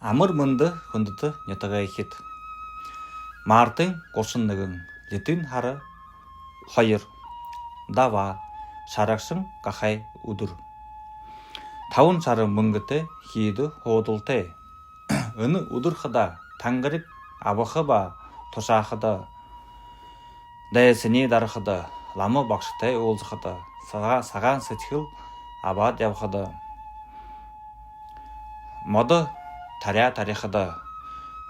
Амар мөнді хүндіті нетіға ехет. Мартын қошыннығын летін хары хайыр, дава, шарақшын қақай ұдыр. Таун шары мұңгіті хейді хоудылты. Үні ұдыр қыда, таңғырық абықы ба, тошақыды. Дәйсіне дарқыды, ламы бақшытай олзықыды. Саған сетхіл абад явқыды. Моды таря тарихыды.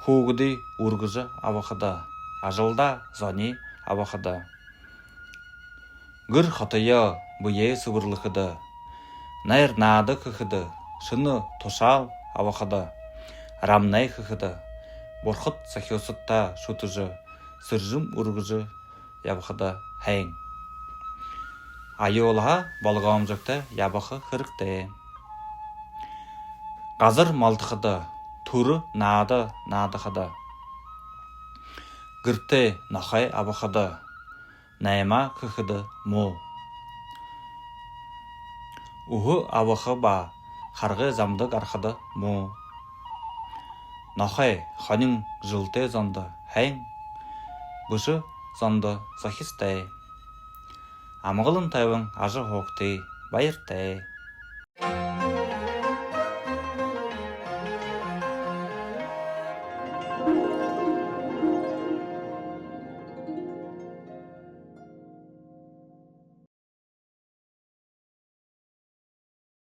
Хуғыды ургызы абықыды. Ажылда зони абықыды. Гүр қытыйы бұйе сұғырлықыды. Найр нады қықыды. Шыны тошал абықыды. Рамнай қықыды. Борқыт сахиосытта шутыжы. Сыржым ургызы ябықыды хәйң. Айолға балғауым жүкті ябықы қырықты. Қазыр малтықыды. Туры надықыды. Гүрті нақай абықыды. Найма қықыды му. Ухы абықы ба, қарғы замдық арқыды му. Нақай ханың жылты зонды хәйң. Бұшы зонды захистай. Амғылын тайвың ажы хоқты байыртай.